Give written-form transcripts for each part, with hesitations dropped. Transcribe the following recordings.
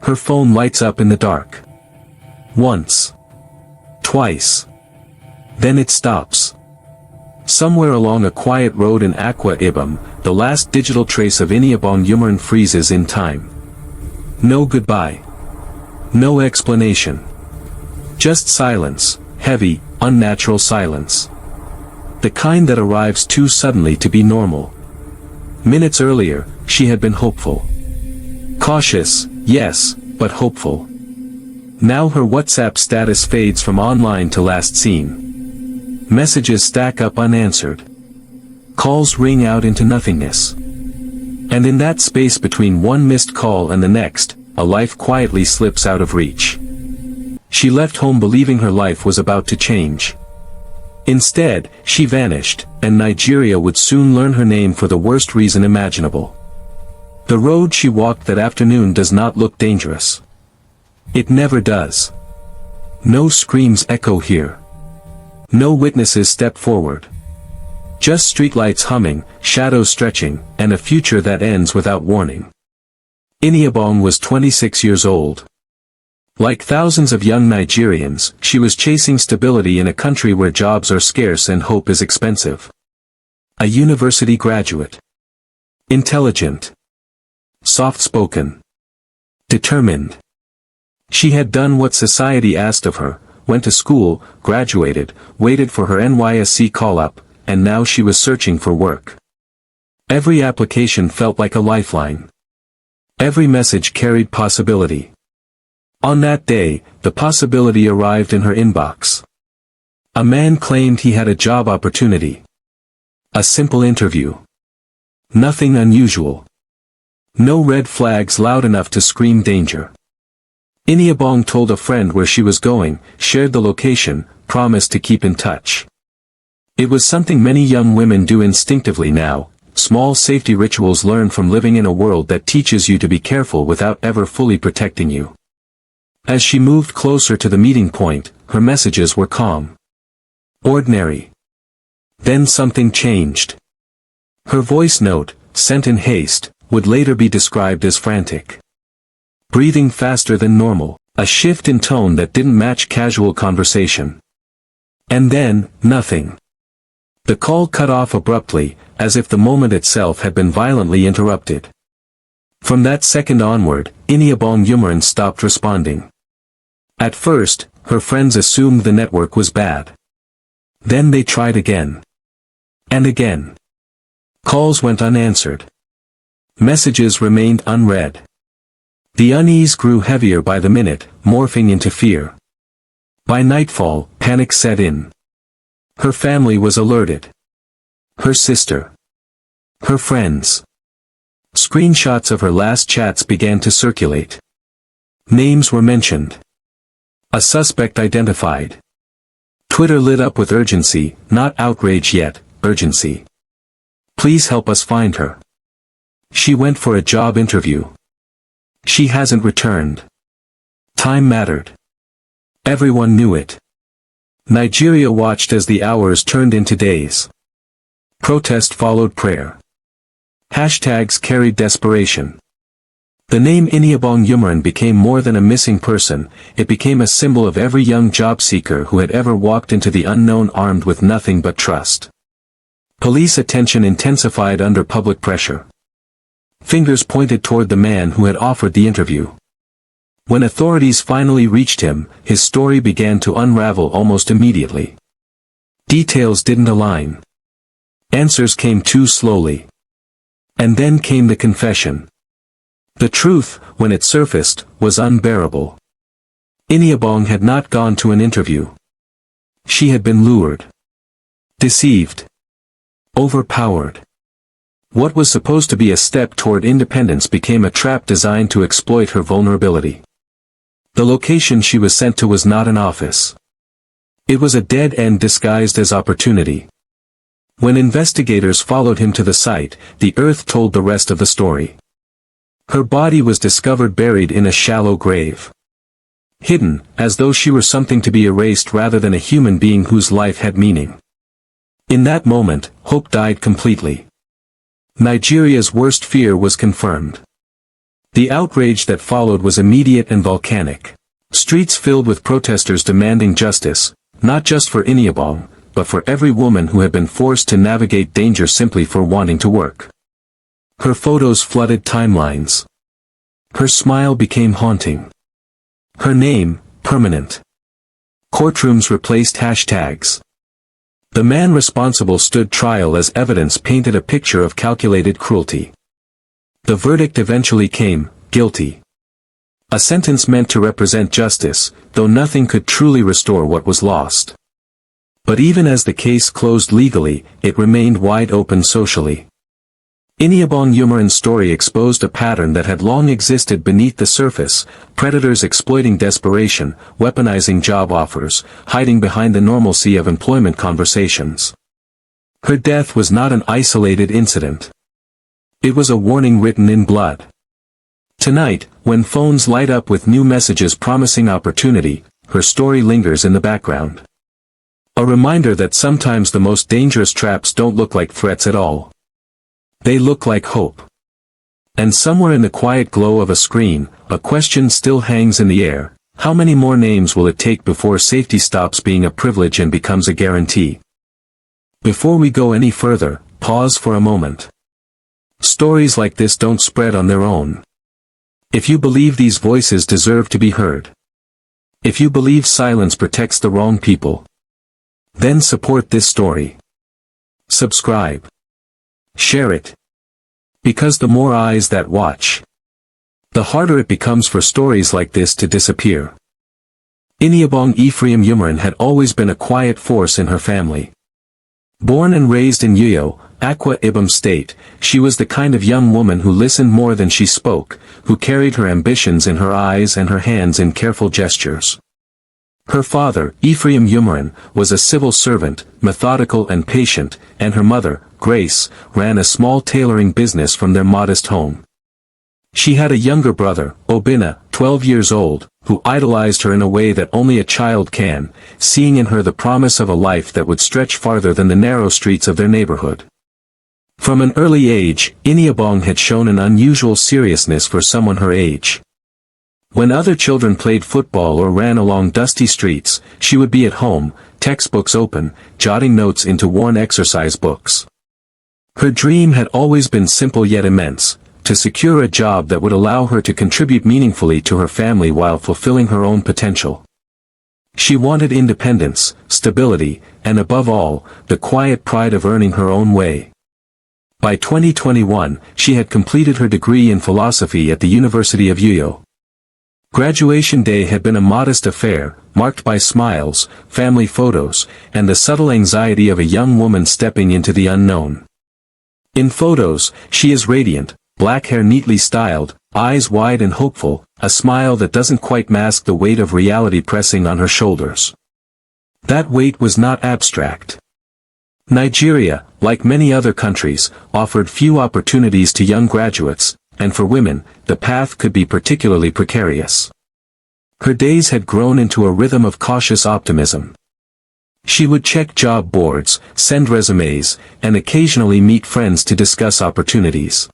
Her phone lights up in the dark. Once. Twice. Then it stops. Somewhere along a quiet road in Akwa Ibom, the last digital trace of Iniubong Umoren freezes in time. No goodbye. No explanation. Just silence, heavy, unnatural silence. The kind that arrives too suddenly to be normal. Minutes earlier, she had been hopeful. Cautious, yes, but hopeful. Now her WhatsApp status fades from online to last seen. Messages stack up unanswered. Calls ring out into nothingness. And in that space between one missed call and the next, a life quietly slips out of reach. She left home believing her life was about to change. Instead, she vanished, and Nigeria would soon learn her name for the worst reason imaginable. The road she walked that afternoon does not look dangerous. It never does. No screams echo here. No witnesses step forward. Just streetlights humming, shadows stretching, and a future that ends without warning. Iniubong was 26 years old. Like thousands of young Nigerians, she was chasing stability in a country where jobs are scarce and hope is expensive. A university graduate. Intelligent. Soft-spoken. Determined. She had done what society asked of her, went to school, graduated, waited for her NYSC call-up, and now she was searching for work. Every application felt like a lifeline. Every message carried possibility. On that day, the possibility arrived in her inbox. A man claimed he had a job opportunity. A simple interview. Nothing unusual. No red flags loud enough to scream danger. Iniubong told a friend where she was going, shared the location, promised to keep in touch. It was something many young women do instinctively now, small safety rituals learned from living in a world that teaches you to be careful without ever fully protecting you. As she moved closer to the meeting point, her messages were calm. Ordinary. Then something changed. Her voice note, sent in haste, would later be described as frantic. Breathing faster than normal, a shift in tone that didn't match casual conversation. And then, nothing. The call cut off abruptly, as if the moment itself had been violently interrupted. From that second onward, Iniubong Umoren stopped responding. At first, her friends assumed the network was bad. Then they tried again. And again. Calls went unanswered. Messages remained unread. The unease grew heavier by the minute, morphing into fear. By nightfall, panic set in. Her family was alerted. Her sister. Her friends. Screenshots of her last chats began to circulate. Names were mentioned. A suspect identified. Twitter lit up with urgency, not outrage yet, urgency. Please help us find her. She went for a job interview. She hasn't returned. Time mattered. Everyone knew it. Nigeria watched as the hours turned into days. Protest followed prayer. Hashtags carried desperation. The name Iniubong Umoren became more than a missing person, it became a symbol of every young job seeker who had ever walked into the unknown armed with nothing but trust. Police attention intensified under public pressure. Fingers pointed toward the man who had offered the interview. When authorities finally reached him, his story began to unravel almost immediately. Details didn't align. Answers came too slowly. And then came the confession. The truth, when it surfaced, was unbearable. Iniubong had not gone to an interview. She had been lured. Deceived. Overpowered. What was supposed to be a step toward independence became a trap designed to exploit her vulnerability. The location she was sent to was not an office. It was a dead end disguised as opportunity. When investigators followed him to the site, the earth told the rest of the story. Her body was discovered buried in a shallow grave. Hidden, as though she were something to be erased rather than a human being whose life had meaning. In that moment, hope died completely. Nigeria's worst fear was confirmed. The outrage that followed was immediate and volcanic. Streets filled with protesters demanding justice, not just for Iniubong, but for every woman who had been forced to navigate danger simply for wanting to work. Her photos flooded timelines. Her smile became haunting. Her name, permanent. Courtrooms replaced hashtags. The man responsible stood trial as evidence painted a picture of calculated cruelty. The verdict eventually came, guilty. A sentence meant to represent justice, though nothing could truly restore what was lost. But even as the case closed legally, it remained wide open socially. Iniubong Umoren's story exposed a pattern that had long existed beneath the surface: predators exploiting desperation, weaponizing job offers, hiding behind the normalcy of employment conversations. Her death was not an isolated incident. It was a warning written in blood. Tonight, when phones light up with new messages promising opportunity, her story lingers in the background. A reminder that sometimes the most dangerous traps don't look like threats at all. They look like hope. And somewhere in the quiet glow of a screen, a question still hangs in the air: how many more names will it take before safety stops being a privilege and becomes a guarantee? Before we go any further, pause for a moment. Stories like this don't spread on their own. If you believe these voices deserve to be heard, if you believe silence protects the wrong people, then support this story. Subscribe. Share it. Because the more eyes that watch, the harder it becomes for stories like this to disappear. Iniubong Umoren had always been a quiet force in her family. Born and raised in Akwa Ibom State, she was the kind of young woman who listened more than she spoke, who carried her ambitions in her eyes and her hands in careful gestures. Her father, Umoren, was a civil servant, methodical and patient, and her mother, Grace, ran a small tailoring business from their modest home. She had a younger brother, Obina, 12 years old, who idolized her in a way that only a child can, seeing in her the promise of a life that would stretch farther than the narrow streets of their neighborhood. From an early age, Iniubong had shown an unusual seriousness for someone her age. When other children played football or ran along dusty streets, she would be at home, textbooks open, jotting notes into worn exercise books. Her dream had always been simple yet immense: to secure a job that would allow her to contribute meaningfully to her family while fulfilling her own potential. She wanted independence, stability, and above all, the quiet pride of earning her own way. By 2021, she had completed her degree in philosophy at the University of Uyo. Graduation day had been a modest affair, marked by smiles, family photos, and the subtle anxiety of a young woman stepping into the unknown. In photos, she is radiant, black hair neatly styled, eyes wide and hopeful, a smile that doesn't quite mask the weight of reality pressing on her shoulders. That weight was not abstract. Nigeria, like many other countries, offered few opportunities to young graduates, and for women, the path could be particularly precarious. Her days had grown into a rhythm of cautious optimism. She would check job boards, send resumes, and occasionally meet friends to discuss opportunities.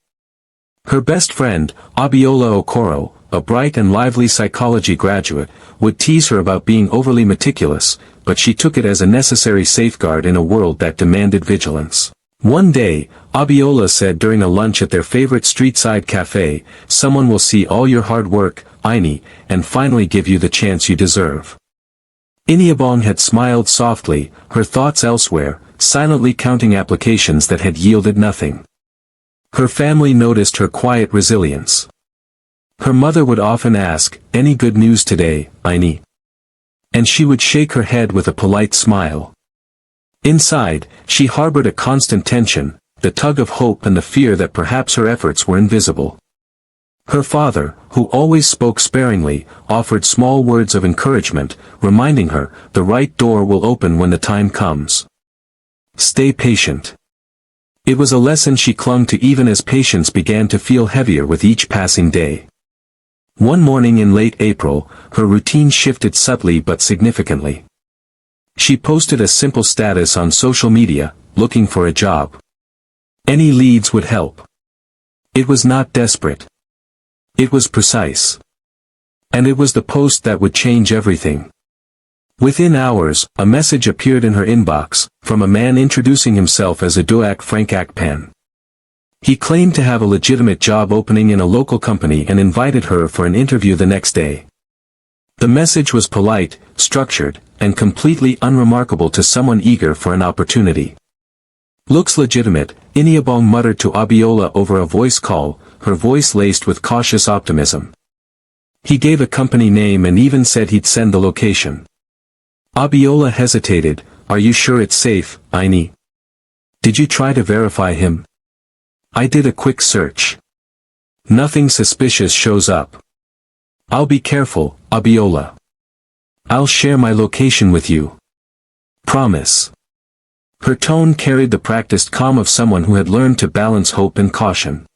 Her best friend, Abiola Okoro, a bright and lively psychology graduate, would tease her about being overly meticulous, but she took it as a necessary safeguard in a world that demanded vigilance. One day, Abiola said during a lunch at their favorite street-side cafe, "Someone will see all your hard work, Ini, and finally give you the chance you deserve." Iniubong had smiled softly, her thoughts elsewhere, silently counting applications that had yielded nothing. Her family noticed her quiet resilience. Her mother would often ask, "Any good news today, Ini?" And she would shake her head with a polite smile. Inside, she harbored a constant tension, the tug of hope and the fear that perhaps her efforts were invisible. Her father, who always spoke sparingly, offered small words of encouragement, reminding her, "The right door will open when the time comes. Stay patient." It was a lesson she clung to even as patience began to feel heavier with each passing day. One morning in late April, her routine shifted subtly but significantly. She posted a simple status on social media, looking for a job. Any leads would help. It was not desperate. It was precise. And it was the post that would change everything. Within hours, a message appeared in her inbox, from a man introducing himself as Uduak Frankakpan. He claimed to have a legitimate job opening in a local company and invited her for an interview the next day. The message was polite, structured, and completely unremarkable to someone eager for an opportunity. "Looks legitimate," Iniubong muttered to Abiola over a voice call, her voice laced with cautious optimism. He gave a company name and even said he'd send the location. Abiola hesitated. "Are you sure it's safe, Ini? Did you try to verify him?" "I did a quick search. Nothing suspicious shows up." "I'll be careful, Abiola. I'll share my location with you. Promise." Her tone carried the practiced calm of someone who had learned to balance hope and caution.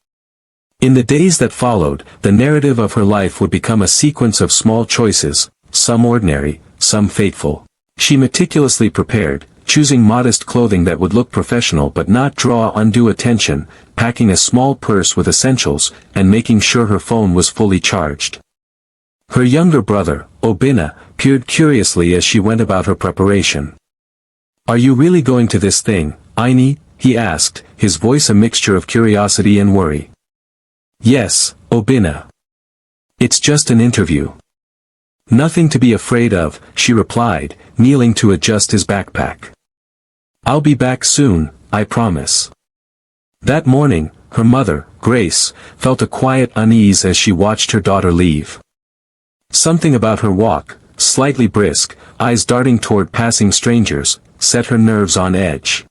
In the days that followed, the narrative of her life would become a sequence of small choices, some ordinary, some fateful. She meticulously prepared, choosing modest clothing that would look professional but not draw undue attention, packing a small purse with essentials, and making sure her phone was fully charged. Her younger brother, Obina, peered curiously as she went about her preparation. "Are you really going to this thing, Ini?" he asked, his voice a mixture of curiosity and worry. "Yes, Obina. It's just an interview." "Nothing to be afraid of," she replied, kneeling to adjust his backpack. "I'll be back soon, I promise." That morning, her mother, Grace, felt a quiet unease as she watched her daughter leave. Something about her walk, slightly brisk, eyes darting toward passing strangers, set her nerves on edge.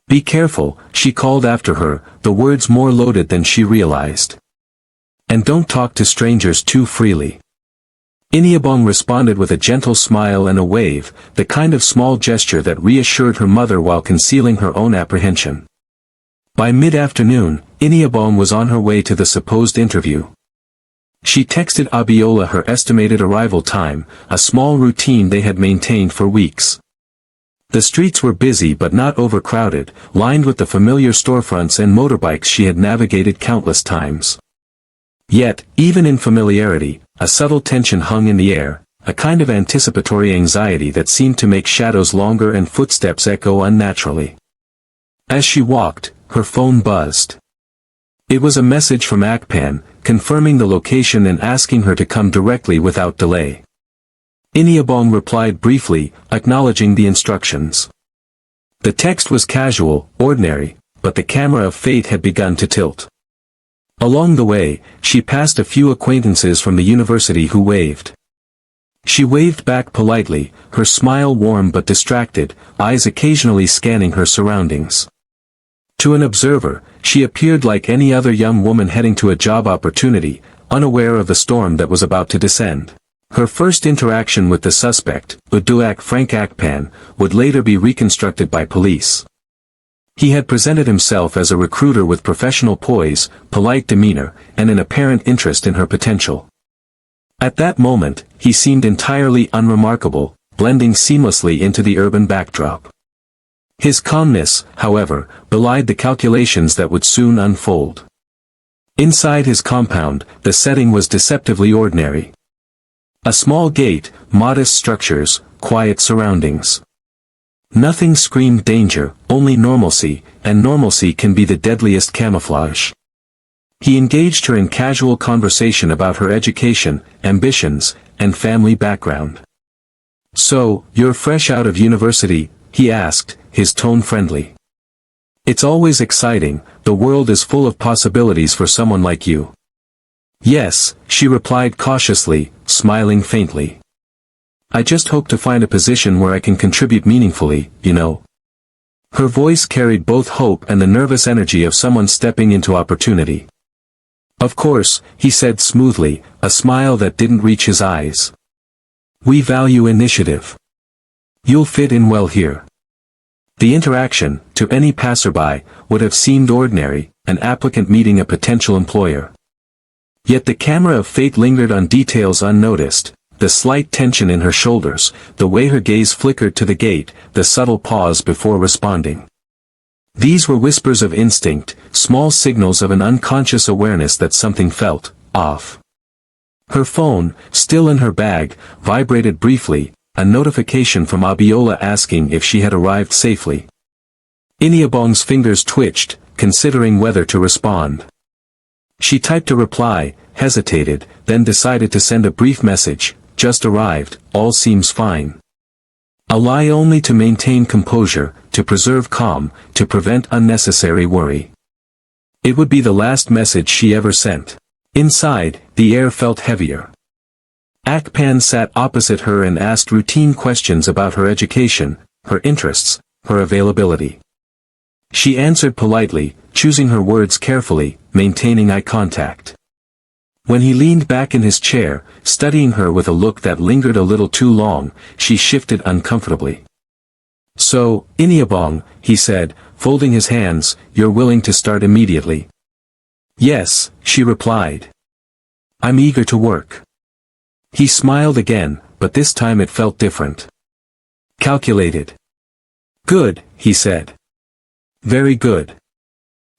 "Be careful," she called after her, the words more loaded than she realized. "And don't talk to strangers too freely." Iniubong responded with a gentle smile and a wave, the kind of small gesture that reassured her mother while concealing her own apprehension. By mid-afternoon, Iniubong was on her way to the supposed interview. She texted Abiola her estimated arrival time, a small routine they had maintained for weeks. The streets were busy but not overcrowded, lined with the familiar storefronts and motorbikes she had navigated countless times. Yet, even in familiarity, a subtle tension hung in the air, a kind of anticipatory anxiety that seemed to make shadows longer and footsteps echo unnaturally. As she walked, her phone buzzed. It was a message from Akpan, confirming the location and asking her to come directly without delay. Iniubong replied briefly, acknowledging the instructions. The text was casual, ordinary, but the camera of fate had begun to tilt. Along the way, she passed a few acquaintances from the university who waved. She waved back politely, her smile warm but distracted, eyes occasionally scanning her surroundings. To an observer, she appeared like any other young woman heading to a job opportunity, unaware of the storm that was about to descend. Her first interaction with the suspect, Uduak Frankakpan, would later be reconstructed by police. He had presented himself as a recruiter with professional poise, polite demeanor, and an apparent interest in her potential. At that moment, he seemed entirely unremarkable, blending seamlessly into the urban backdrop. His calmness, however, belied the calculations that would soon unfold. Inside his compound, the setting was deceptively ordinary. A small gate, modest structures, quiet surroundings. Nothing screamed danger, only normalcy, and normalcy can be the deadliest camouflage. He engaged her in casual conversation about her education, ambitions, and family background. "So, you're fresh out of university?" he asked, his tone friendly. "It's always exciting, the world is full of possibilities for someone like you." "Yes," she replied cautiously, smiling faintly. "I just hope to find a position where I can contribute meaningfully, you know." Her voice carried both hope and the nervous energy of someone stepping into opportunity. "Of course," he said smoothly, a smile that didn't reach his eyes. "We value initiative. You'll fit in well here." The interaction, to any passerby, would have seemed ordinary, an applicant meeting a potential employer. Yet the camera of fate lingered on details unnoticed. The slight tension in her shoulders, the way her gaze flickered to the gate, the subtle pause before responding. These were whispers of instinct, small signals of an unconscious awareness that something felt off. Her phone, still in her bag, vibrated briefly, a notification from Abiola asking if she had arrived safely. Iniubong's fingers twitched, considering whether to respond. She typed a reply, hesitated, then decided to send a brief message, "Just arrived, all seems fine." A lie only to maintain composure, to preserve calm, to prevent unnecessary worry. It would be the last message she ever sent. Inside, the air felt heavier. Akpan sat opposite her and asked routine questions about her education, her interests, her availability. She answered politely, choosing her words carefully, maintaining eye contact. When he leaned back in his chair, studying her with a look that lingered a little too long, she shifted uncomfortably. "So, Iniubong," he said, folding his hands, "you're willing to start immediately?" "Yes," she replied. "I'm eager to work." He smiled again, but this time it felt different. Calculated. "Good," he said. "Very good."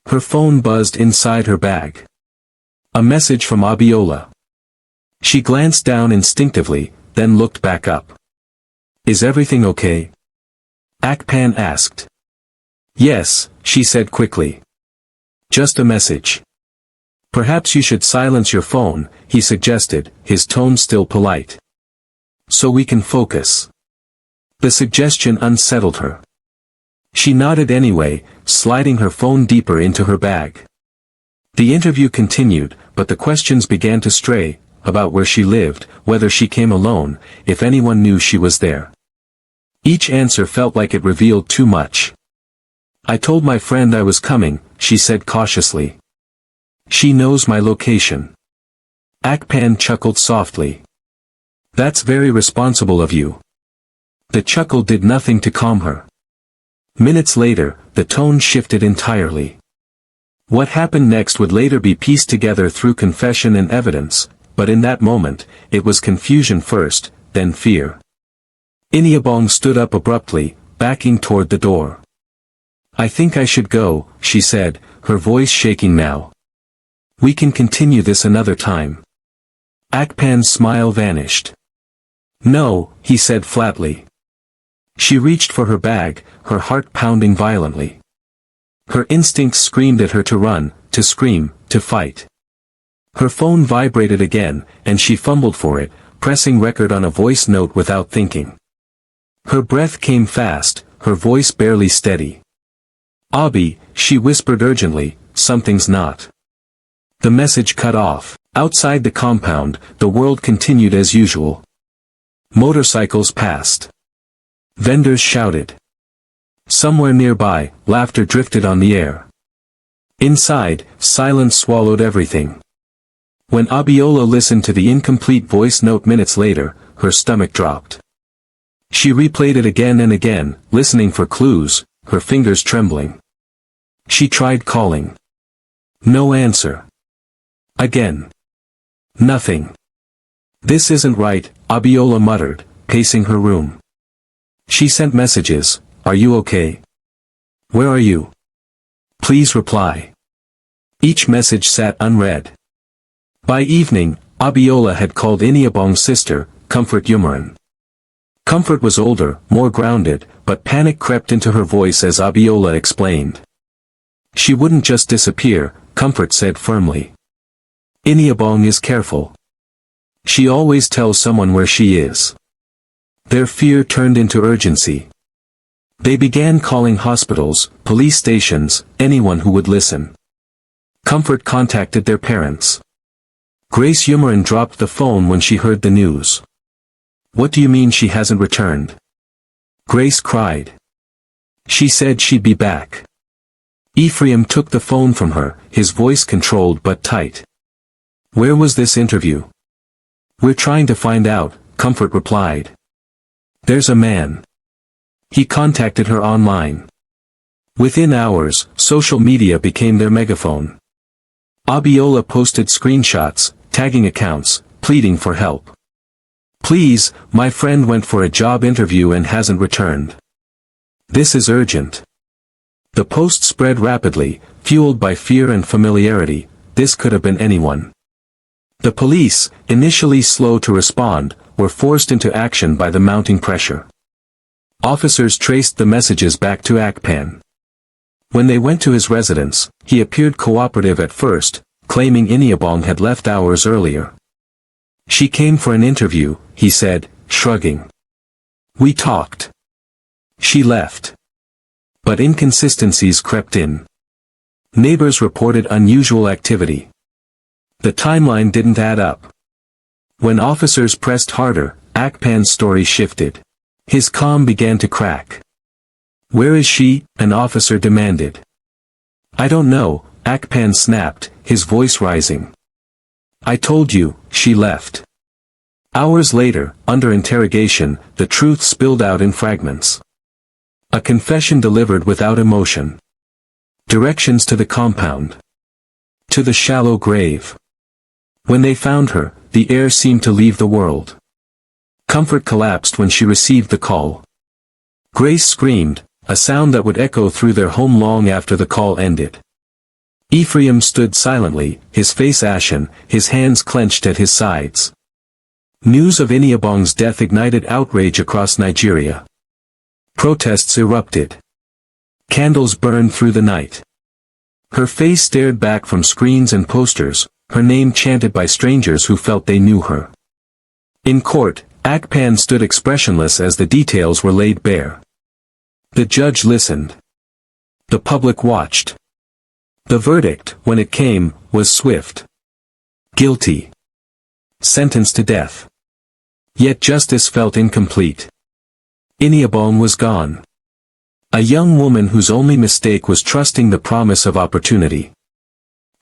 Her phone buzzed inside her bag. A message from Abiola. She glanced down instinctively, then looked back up. "Is everything okay?" Akpan asked. "Yes," she said quickly. "Just a message." "Perhaps you should silence your phone," he suggested, his tone still polite. "So we can focus." The suggestion unsettled her. She nodded anyway, sliding her phone deeper into her bag. The interview continued, but the questions began to stray, about where she lived, whether she came alone, if anyone knew she was there. Each answer felt like it revealed too much. "I told my friend I was coming," she said cautiously. "She knows my location." Akpan chuckled softly. "That's very responsible of you." The chuckle did nothing to calm her. Minutes later, the tone shifted entirely. What happened next would later be pieced together through confession and evidence, but in that moment, it was confusion first, then fear. Iniubong stood up abruptly, backing toward the door. "I think I should go," she said, her voice shaking now. "We can continue this another time." Akpan's smile vanished. "No," he said flatly. She reached for her bag, her heart pounding violently. Her instincts screamed at her to run, to scream, to fight. Her phone vibrated again, and she fumbled for it, pressing record on a voice note without thinking. Her breath came fast, her voice barely steady. "Abi," she whispered urgently, "something's not." The message cut off. Outside the compound, the world continued as usual. Motorcycles passed. Vendors shouted. Somewhere nearby, laughter drifted on the air. Inside, silence swallowed everything. When Abiola listened to the incomplete voice note minutes later, her stomach dropped. She replayed it again and again, listening for clues, her fingers trembling. She tried calling. No answer. Again. Nothing. "This isn't right," Abiola muttered, pacing her room. She sent messages. "Are you okay? Where are you? Please reply." Each message sat unread. By evening, Abiola had called Iniubong's sister, Comfort Umoren. Comfort was older, more grounded, but panic crept into her voice as Abiola explained. "She wouldn't just disappear," Comfort said firmly. "Iniubong is careful. She always tells someone where she is." Their fear turned into urgency. They began calling hospitals, police stations, anyone who would listen. Comfort contacted their parents. Grace Umoren dropped the phone when she heard the news. "What do you mean she hasn't returned?" Grace cried. "She said she'd be back." Ephraim took the phone from her, his voice controlled but tight. "Where was this interview?" "We're trying to find out," Comfort replied. "There's a man. He contacted her online." Within hours, social media became their megaphone. Abiola posted screenshots, tagging accounts, pleading for help. "Please, my friend went for a job interview and hasn't returned. This is urgent." The post spread rapidly, fueled by fear and familiarity. This could have been anyone. The police, initially slow to respond, were forced into action by the mounting pressure. Officers traced the messages back to Akpan. When they went to his residence, he appeared cooperative at first, claiming Iniubong had left hours earlier. "She came for an interview," he said, shrugging. "We talked. She left." But inconsistencies crept in. Neighbors reported unusual activity. The timeline didn't add up. When officers pressed harder, Akpan's story shifted. His calm began to crack. "Where is she?" an officer demanded. "I don't know," Akpan snapped, his voice rising. "I told you, she left." Hours later, under interrogation, the truth spilled out in fragments. A confession delivered without emotion. Directions to the compound. To the shallow grave. When they found her, the air seemed to leave the world. Comfort collapsed when she received the call. Grace screamed, a sound that would echo through their home long after the call ended. Ephraim stood silently, his face ashen, his hands clenched at his sides. News of Iniubong's death ignited outrage across Nigeria. Protests erupted. Candles burned through the night. Her face stared back from screens and posters, her name chanted by strangers who felt they knew her. In court, Akpan stood expressionless as the details were laid bare. The judge listened. The public watched. The verdict, when it came, was swift. Guilty. Sentenced to death. Yet justice felt incomplete. Iniubong was gone. A young woman whose only mistake was trusting the promise of opportunity.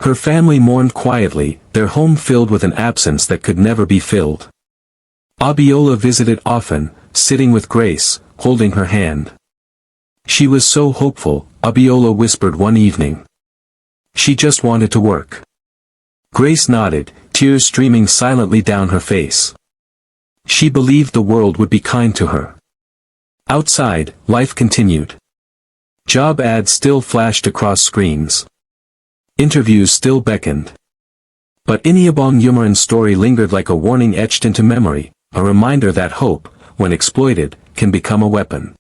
Her family mourned quietly, their home filled with an absence that could never be filled. Abiola visited often, sitting with Grace, holding her hand. She was so hopeful, Abiola whispered one evening. She just wanted to work. Grace nodded, tears streaming silently down her face. She believed the world would be kind to her. Outside, life continued. Job ads still flashed across screens. Interviews still beckoned. But Iniubong Umoren's story lingered like a warning etched into memory, a reminder that hope, when exploited, can become a weapon.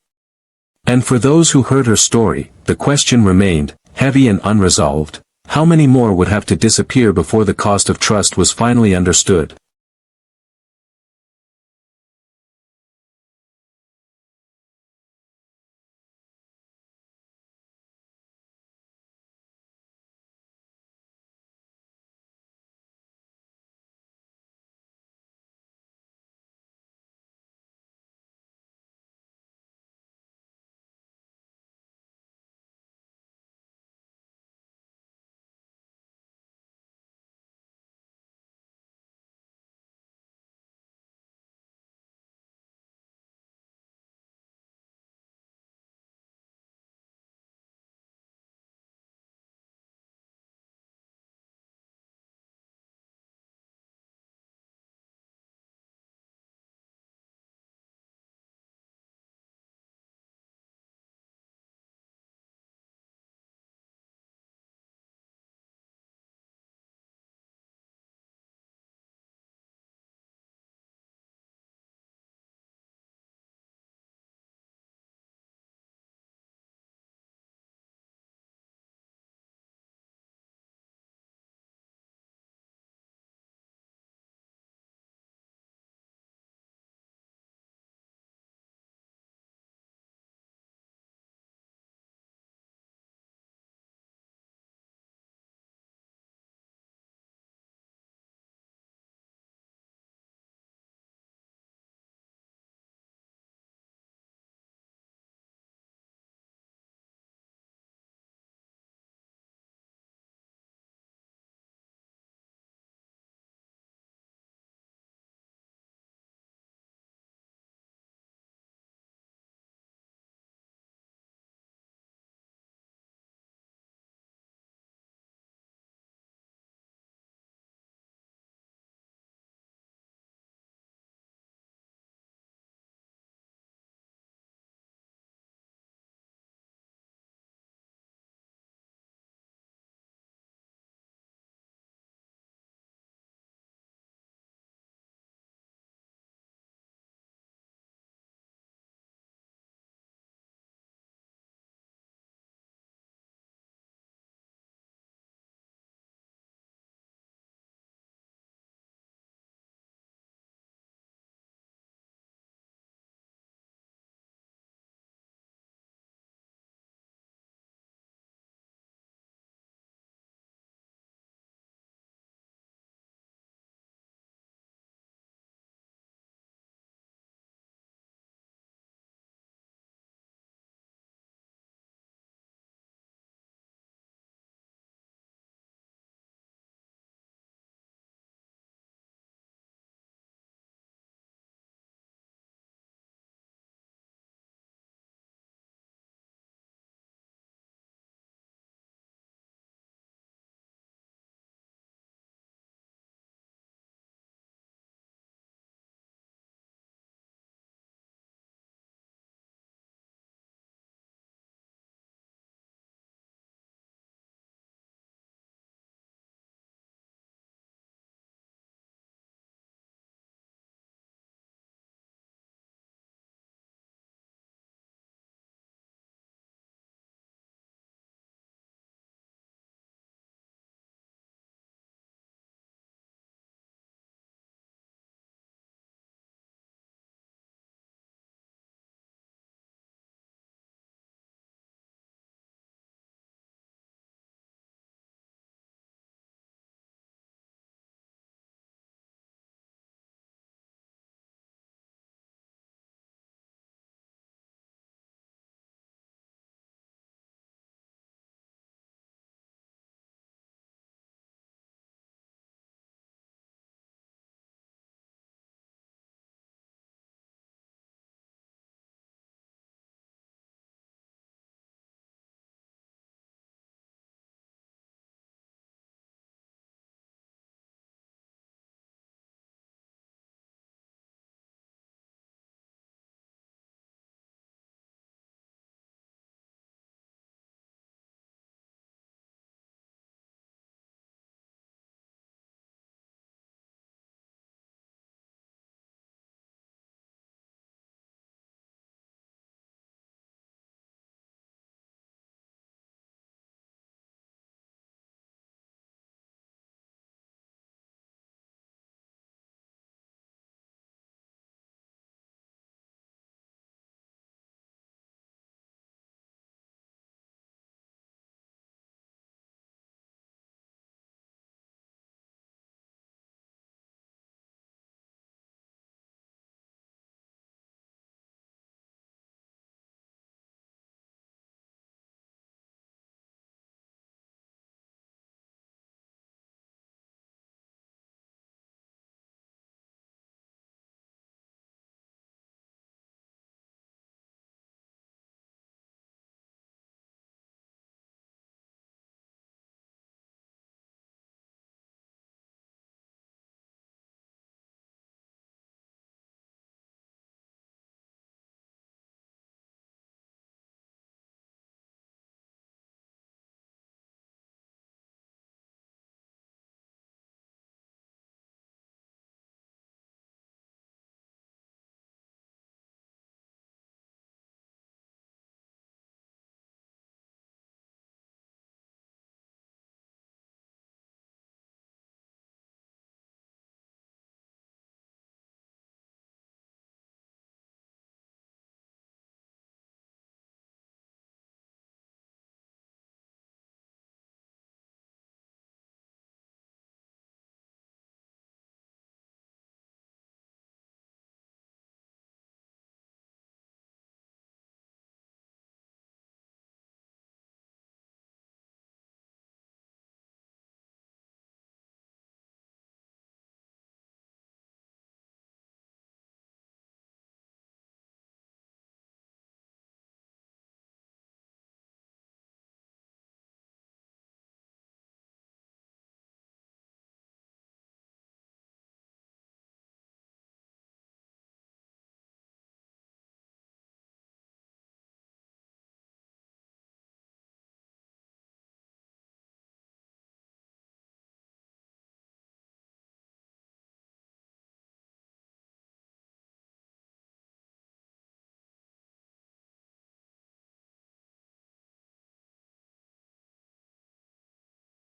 And for those who heard her story, the question remained, heavy and unresolved: how many more would have to disappear before the cost of trust was finally understood?